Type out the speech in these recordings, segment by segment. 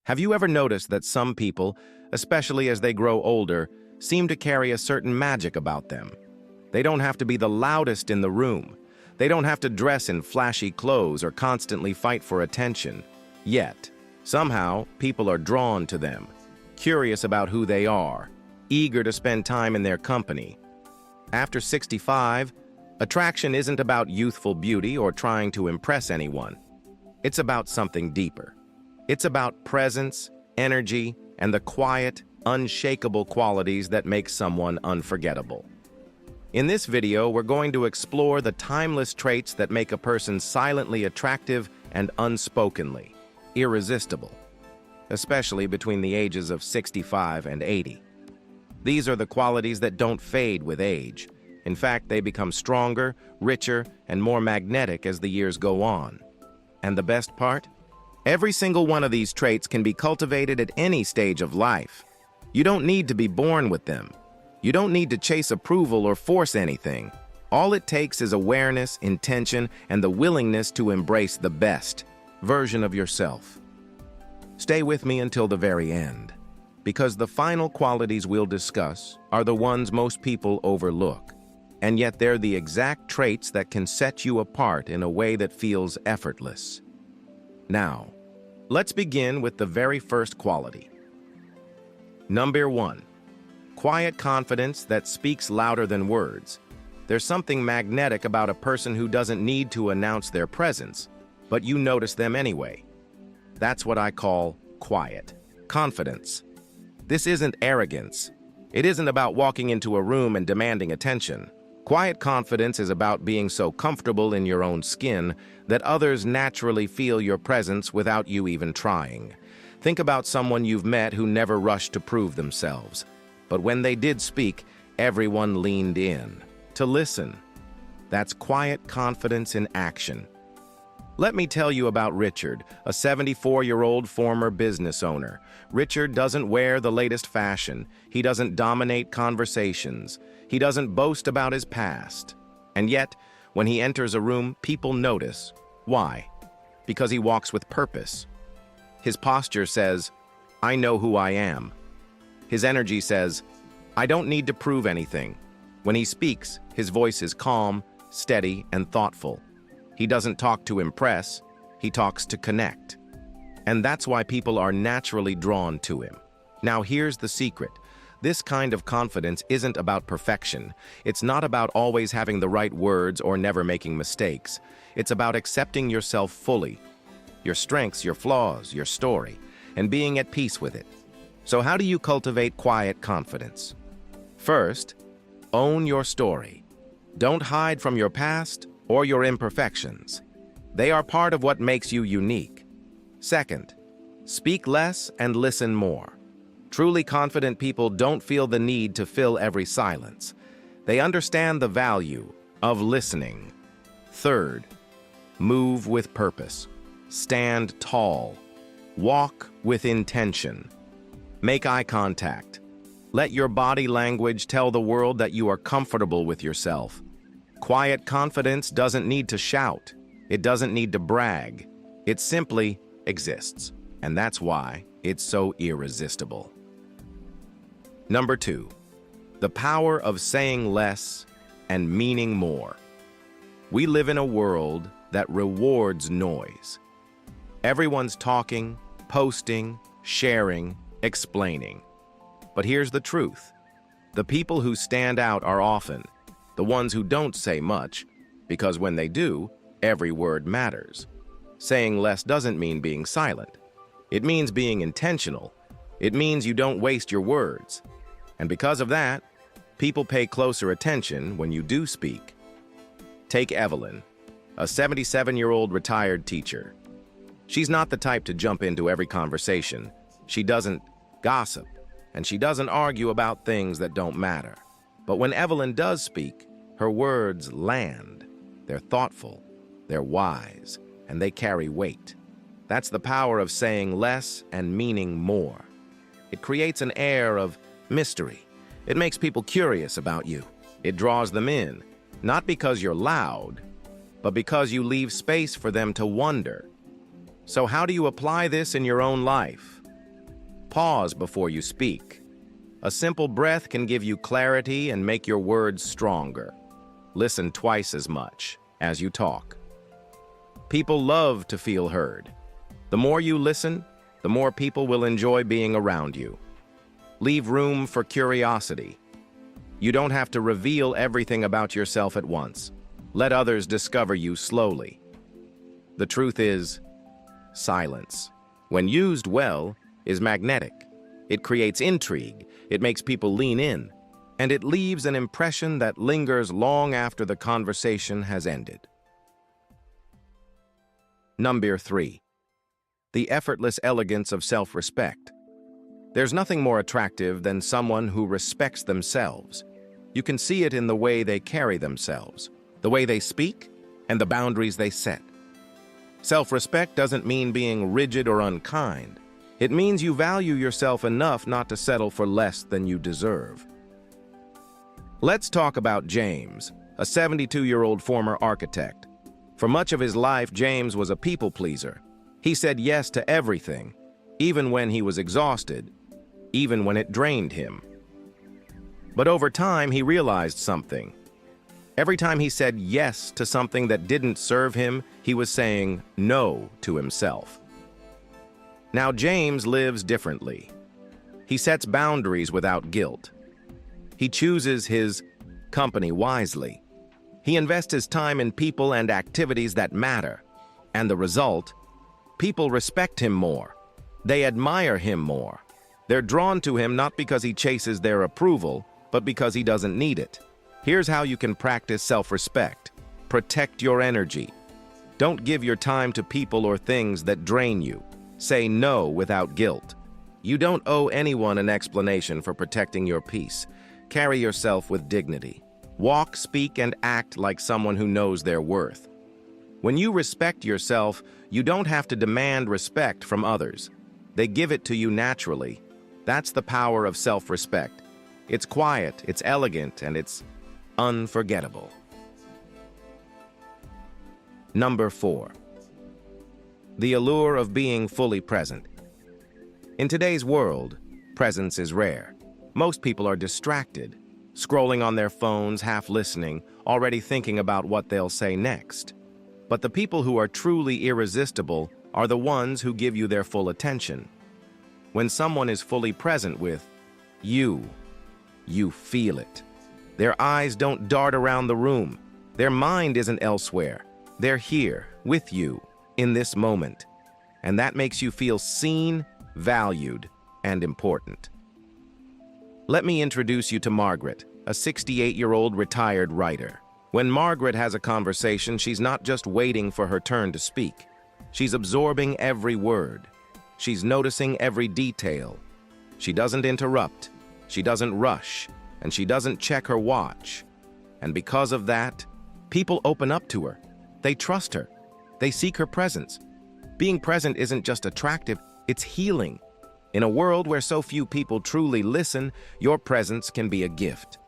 Have you ever noticed that some people, especially as they grow older, seem to carry a certain magic about them? They don't have to be the loudest in the room. They don't have to dress in flashy clothes or constantly fight for attention. Yet, somehow, people are drawn to them, curious about who they are, eager to spend time in their company. After 65, attraction isn't about youthful beauty or trying to impress anyone. It's about something deeper. It's about presence, energy, and the quiet, unshakable qualities that make someone unforgettable. In this video, we're going to explore the timeless traits that make a person silently attractive and unspokenly irresistible, especially between the ages of 65 and 80. These are the qualities that don't fade with age. In fact, they become stronger, richer, and more magnetic as the years go on. And the best part? Every single one of these traits can be cultivated at any stage of life. You don't need to be born with them. You don't need to chase approval or force anything. All it takes is awareness, intention, and the willingness to embrace the best version of yourself. Stay with me until the very end, because the final qualities we'll discuss are the ones most people overlook, and yet they're the exact traits that can set you apart in a way that feels effortless. Now, let's begin with the very first quality. Number 1. Quiet confidence that speaks louder than words. There's something magnetic about a person who doesn't need to announce their presence, but you notice them anyway. That's what I call quiet confidence. This isn't arrogance. It isn't about walking into a room and demanding attention. Quiet confidence is about being so comfortable in your own skin that others naturally feel your presence without you even trying. Think about someone you've met who never rushed to prove themselves. But when they did speak, everyone leaned in to listen. That's quiet confidence in action. Let me tell you about Richard, a 74-year-old former business owner. Richard doesn't wear the latest fashion. He doesn't dominate conversations. He doesn't boast about his past. And yet, when he enters a room, people notice. Why? Because he walks with purpose. His posture says, "I know who I am." His energy says, "I don't need to prove anything." When he speaks, his voice is calm, steady, and thoughtful. He doesn't talk to impress, he talks to connect. And that's why people are naturally drawn to him. Now here's the secret. This kind of confidence isn't about perfection. It's not about always having the right words or never making mistakes. It's about accepting yourself fully, your strengths, your flaws, your story, and being at peace with it. So how do you cultivate quiet confidence? First, own your story. Don't hide from your past or your imperfections. They are part of what makes you unique. Second, speak less and listen more. Truly confident people don't feel the need to fill every silence. They understand the value of listening. Third, move with purpose. Stand tall. Walk with intention. Make eye contact. Let your body language tell the world that you are comfortable with yourself. Quiet confidence doesn't need to shout. It doesn't need to brag. It simply exists. And that's why it's so irresistible. Number 2, the power of saying less and meaning more. We live in a world that rewards noise. Everyone's talking, posting, sharing, explaining. But here's the truth. The people who stand out are often the ones who don't say much, because when they do, every word matters. Saying less doesn't mean being silent. It means being intentional. It means you don't waste your words. And because of that, people pay closer attention when you do speak. Take Evelyn, a 77-year-old retired teacher. She's not the type to jump into every conversation. She doesn't gossip, and she doesn't argue about things that don't matter. But when Evelyn does speak, her words land. They're thoughtful, they're wise, and they carry weight. That's the power of saying less and meaning more. It creates an air of mystery. It makes people curious about you. It draws them in, not because you're loud, but because you leave space for them to wonder. So how do you apply this in your own life? Pause before you speak. A simple breath can give you clarity and make your words stronger. Listen twice as much as you talk. People love to feel heard. The more you listen, the more people will enjoy being around you. Leave room for curiosity. You don't have to reveal everything about yourself at once. Let others discover you slowly. The truth is, silence, when used well, is magnetic. It creates intrigue, it makes people lean in, and it leaves an impression that lingers long after the conversation has ended. Number 3. The effortless elegance of self-respect. There's nothing more attractive than someone who respects themselves. You can see it in the way they carry themselves, the way they speak, and the boundaries they set. Self-respect doesn't mean being rigid or unkind. It means you value yourself enough not to settle for less than you deserve. Let's talk about James, a 72-year-old former architect. For much of his life, James was a people pleaser. He said yes to everything, even when he was exhausted, even when it drained him. But over time, he realized something. Every time he said yes to something that didn't serve him, he was saying no to himself. Now, James lives differently. He sets boundaries without guilt. He chooses his company wisely. He invests his time in people and activities that matter. And the result? People respect him more. They admire him more. They're drawn to him not because he chases their approval, but because he doesn't need it. Here's how you can practice self-respect. Protect your energy. Don't give your time to people or things that drain you. Say no without guilt. You don't owe anyone an explanation for protecting your peace. Carry yourself with dignity. Walk, speak, and act like someone who knows their worth. When you respect yourself, you don't have to demand respect from others. They give it to you naturally. That's the power of self-respect. It's quiet, it's elegant, and it's unforgettable. Number 4. The allure of being fully present. In today's world, presence is rare. Most people are distracted, scrolling on their phones, half listening, already thinking about what they'll say next. But the people who are truly irresistible are the ones who give you their full attention. When someone is fully present with you feel it. Their eyes don't dart around the room. Their mind isn't elsewhere. They're here, with you, in this moment. And that makes you feel seen, valued, and important. Let me introduce you to Margaret, a 68-year-old retired writer. When Margaret has a conversation, she's not just waiting for her turn to speak. She's absorbing every word. She's noticing every detail. She doesn't interrupt. She doesn't rush. And she doesn't check her watch. And because of that, people open up to her. They trust her. They seek her presence. Being present isn't just attractive, it's healing. In a world where so few people truly listen, your presence can be a gift.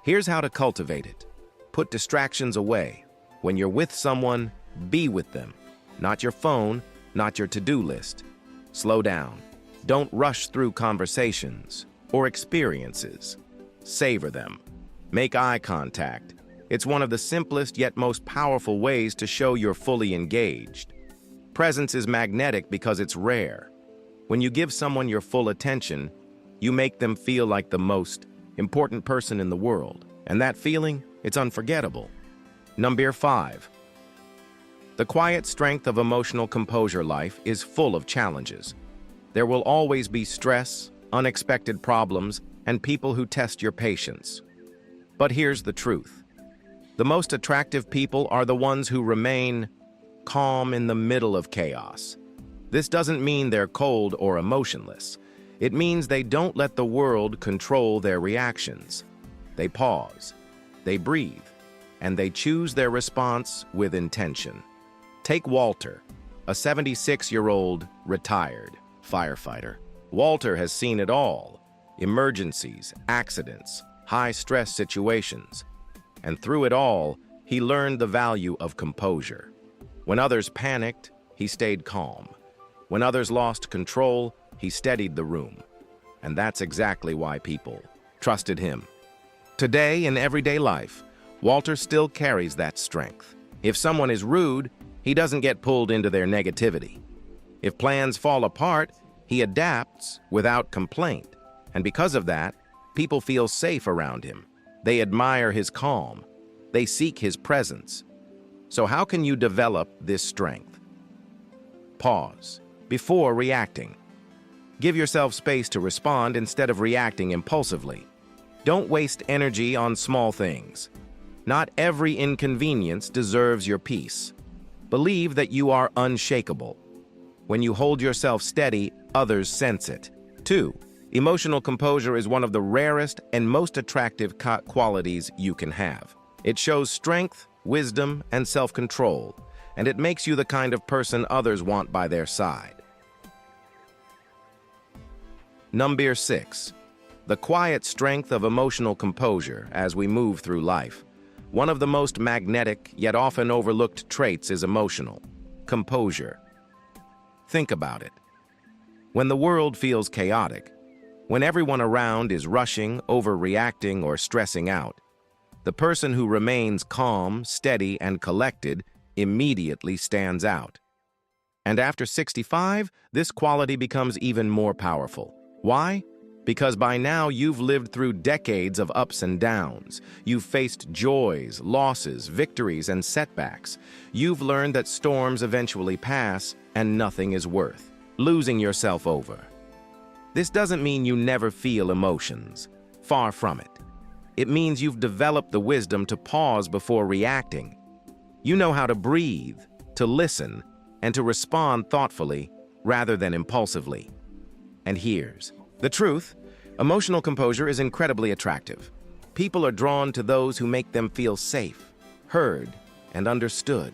Here's how to cultivate it. Put distractions away. When you're with someone, be with them. Not your phone, not your to-do list. Slow down. Don't rush through conversations or experiences. Savor them. Make eye contact. It's one of the simplest yet most powerful ways to show you're fully engaged. Presence is magnetic because it's rare. When you give someone your full attention, you make them feel like the most important person in the world. And that feeling, it's unforgettable. Number 5. The quiet strength of emotional composure. Life is full of challenges. There will always be stress, unexpected problems, and people who test your patience. But here's the truth. The most attractive people are the ones who remain calm in the middle of chaos. This doesn't mean they're cold or emotionless. It means they don't let the world control their reactions. They pause, they breathe, and they choose their response with intention. Take Walter, a 76-year-old retired firefighter. Walter has seen it all: emergencies, accidents, high-stress situations. And through it all, he learned the value of composure. When others panicked, he stayed calm. When others lost control, he steadied the room. And that's exactly why people trusted him. Today, in everyday life, Walter still carries that strength. If someone is rude, he doesn't get pulled into their negativity. If plans fall apart, he adapts without complaint. And because of that, people feel safe around him. They admire his calm. They seek his presence. So how can you develop this strength? Pause before reacting. Give yourself space to respond instead of reacting impulsively. Don't waste energy on small things. Not every inconvenience deserves your peace. Believe that you are unshakable. When you hold yourself steady, others sense it. 2. Emotional composure is one of the rarest and most attractive qualities you can have. It shows strength, wisdom, and self-control, and it makes you the kind of person others want by their side. Number 6. The quiet strength of emotional composure as we move through life. One of the most magnetic, yet often overlooked traits is emotional composure. Think about it. When the world feels chaotic, when everyone around is rushing, overreacting, or stressing out, the person who remains calm, steady, and collected immediately stands out. And after 65, this quality becomes even more powerful. Why? Because by now you've lived through decades of ups and downs. You've faced joys, losses, victories, and setbacks. You've learned that storms eventually pass and nothing is worth losing yourself over. This doesn't mean you never feel emotions. Far from it. It means you've developed the wisdom to pause before reacting. You know how to breathe, to listen, and to respond thoughtfully rather than impulsively. And here's the truth. Emotional composure is incredibly attractive. People are drawn to those who make them feel safe, heard, and understood.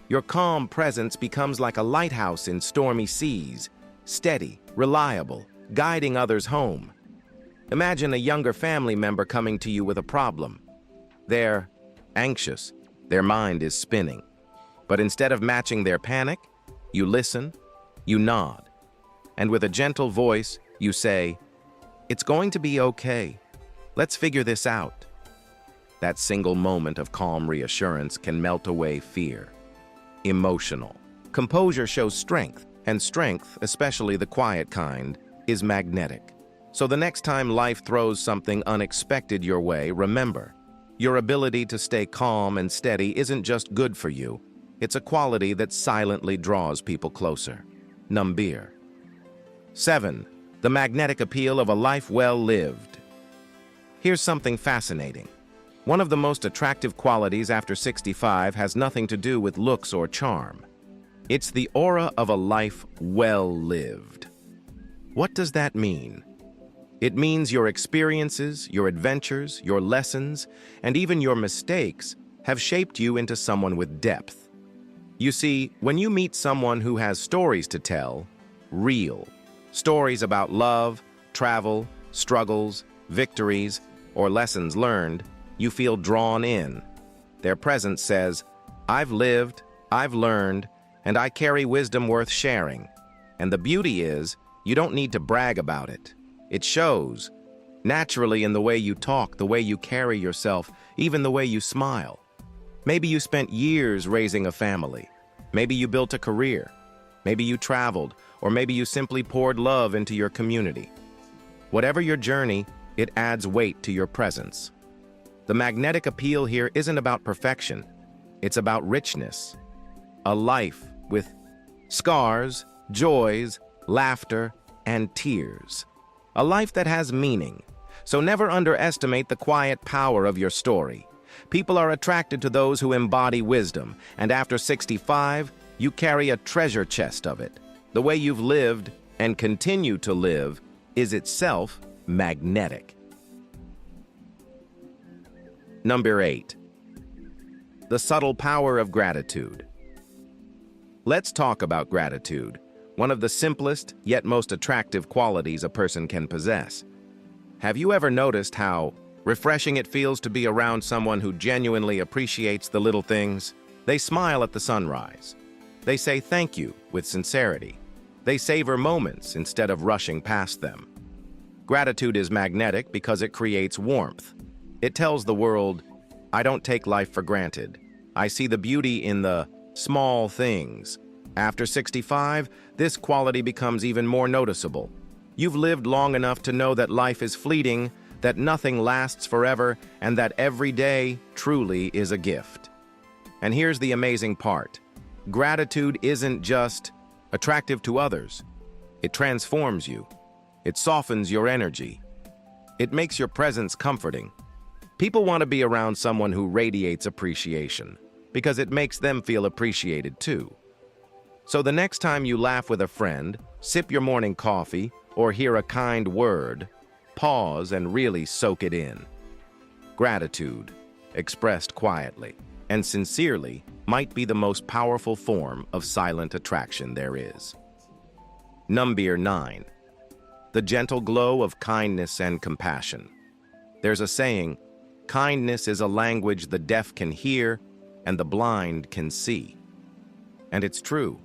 Your calm presence becomes like a lighthouse in stormy seas, steady, reliable, guiding others home. Imagine a younger family member coming to you with a problem. They're anxious, their mind is spinning. But instead of matching their panic, you listen, you nod, and with a gentle voice, you say, "It's going to be okay. Let's figure this out." That single moment of calm reassurance can melt away fear. Emotional composure shows strength, and strength, especially the quiet kind, is magnetic. So the next time life throws something unexpected your way, remember, your ability to stay calm and steady isn't just good for you, it's a quality that silently draws people closer. Number 7. The magnetic appeal of a life well lived. Here's something fascinating. One of the most attractive qualities after 65 has nothing to do with looks or charm. It's the aura of a life well lived. What does that mean? It means your experiences, your adventures, your lessons, and even your mistakes have shaped you into someone with depth. You see, when you meet someone who has stories to tell, real stories about love, travel, struggles, victories, or lessons learned, you feel drawn in. Their presence says, "I've lived, I've learned, and I carry wisdom worth sharing." And the beauty is, you don't need to brag about it. It shows naturally in the way you talk, the way you carry yourself, even the way you smile. Maybe you spent years raising a family. Maybe you built a career. Maybe you traveled, or maybe you simply poured love into your community. Whatever your journey, it adds weight to your presence. The magnetic appeal here isn't about perfection. It's about richness. A life with scars, joys, laughter, and tears. A life that has meaning. So never underestimate the quiet power of your story. People are attracted to those who embody wisdom, and after 65, you carry a treasure chest of it. The way you've lived and continue to live is itself magnetic. Number 8. The subtle power of gratitude. Let's talk about gratitude, one of the simplest yet most attractive qualities a person can possess. Have you ever noticed how refreshing it feels to be around someone who genuinely appreciates the little things? They smile at the sunrise. They say thank you with sincerity. They savor moments instead of rushing past them. Gratitude is magnetic because it creates warmth. It tells the world, I don't take life for granted. I see the beauty in the small things. After 65, this quality becomes even more noticeable. You've lived long enough to know that life is fleeting, that nothing lasts forever, and that every day truly is a gift. And here's the amazing part. Gratitude isn't just attractive to others. It transforms you. It softens your energy. It makes your presence comforting. People want to be around someone who radiates appreciation because it makes them feel appreciated too. So the next time you laugh with a friend, sip your morning coffee, or hear a kind word, pause and really soak it in. Gratitude, expressed quietly and sincerely, might be the most powerful form of silent attraction there is. Number 9. The gentle glow of kindness and compassion. There's a saying, kindness is a language the deaf can hear and the blind can see. And it's true.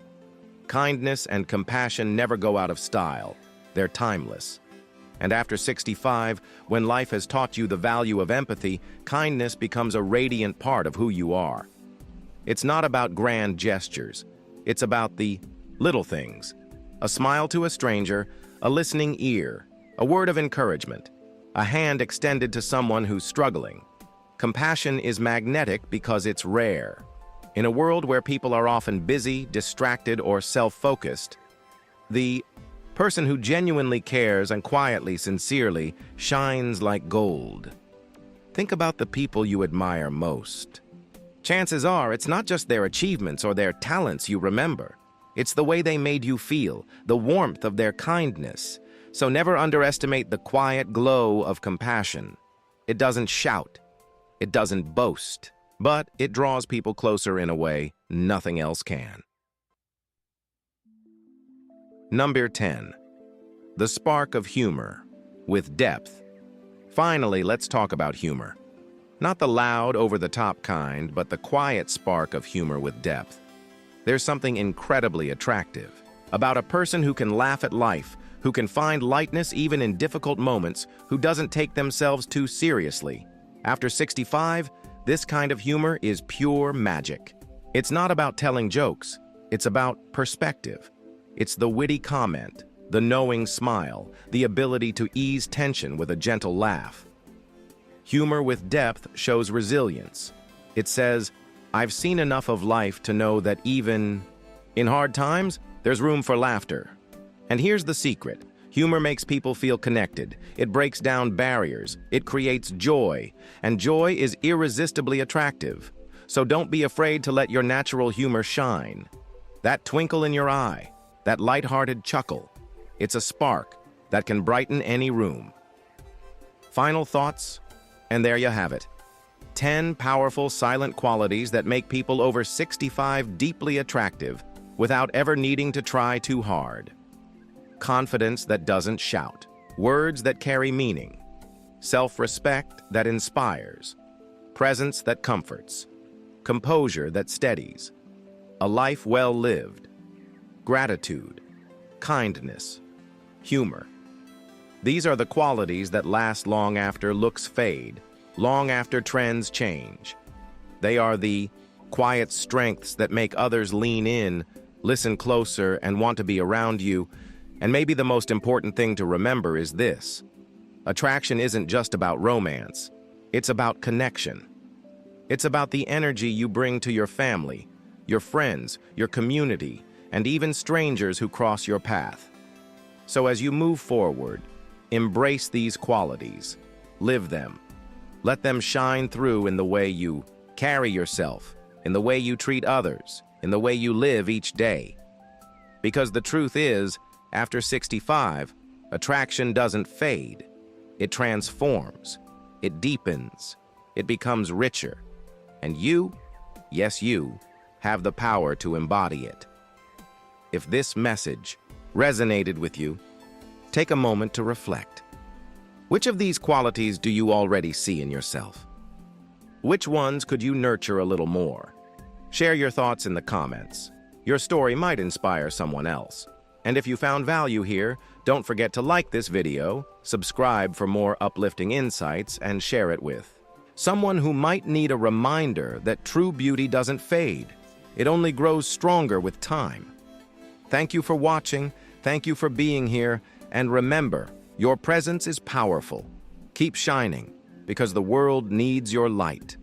Kindness and compassion never go out of style. They're timeless. And after 65, when life has taught you the value of empathy, kindness becomes a radiant part of who you are. It's not about grand gestures. It's about the little things. A smile to a stranger, a listening ear, a word of encouragement, a hand extended to someone who's struggling. Compassion is magnetic because it's rare. In a world where people are often busy, distracted, or self-focused, the person who genuinely cares and quietly, sincerely, shines like gold. Think about the people you admire most. Chances are it's not just their achievements or their talents you remember. It's the way they made you feel, the warmth of their kindness. So never underestimate the quiet glow of compassion. It doesn't shout. It doesn't boast. But it draws people closer in a way nothing else can. Number 10. The spark of humor, with depth. Finally, let's talk about humor. Not the loud, over-the-top kind, but the quiet spark of humor with depth. There's something incredibly attractive about a person who can laugh at life, who can find lightness even in difficult moments, who doesn't take themselves too seriously. After 65, this kind of humor is pure magic. It's not about telling jokes. It's about perspective. It's the witty comment, the knowing smile, the ability to ease tension with a gentle laugh. Humor with depth shows resilience. It says, I've seen enough of life to know that even in hard times, there's room for laughter. And here's the secret. Humor makes people feel connected. It breaks down barriers. It creates joy. And joy is irresistibly attractive. So don't be afraid to let your natural humor shine. That twinkle in your eye, that lighthearted chuckle, it's a spark that can brighten any room. Final thoughts? And there you have it. 10 powerful silent qualities that make people over 65 deeply attractive without ever needing to try too hard. Confidence that doesn't shout. Words that carry meaning. Self-respect that inspires. Presence that comforts. Composure that steadies. A life well lived. Gratitude. Kindness. Humor. These are the qualities that last long after looks fade, long after trends change. They are the quiet strengths that make others lean in, listen closer, and want to be around you. And maybe the most important thing to remember is this. Attraction isn't just about romance. It's about connection. It's about the energy you bring to your family, your friends, your community, and even strangers who cross your path. So as you move forward, embrace these qualities. Live them. Let them shine through in the way you carry yourself, in the way you treat others, in the way you live each day. Because the truth is, after 65, attraction doesn't fade. It transforms. It deepens. It becomes richer. And you, yes you, have the power to embody it. If this message resonated with you, take a moment to reflect. Which of these qualities do you already see in yourself? Which ones could you nurture a little more? Share your thoughts in the comments. Your story might inspire someone else. And if you found value here, Don't forget to like this video, subscribe for more uplifting insights, and share it with someone who might need a reminder that true beauty doesn't fade. It only grows stronger with time. Thank you for watching, thank you for being here, and remember, your presence is powerful. Keep shining, because the world needs your light.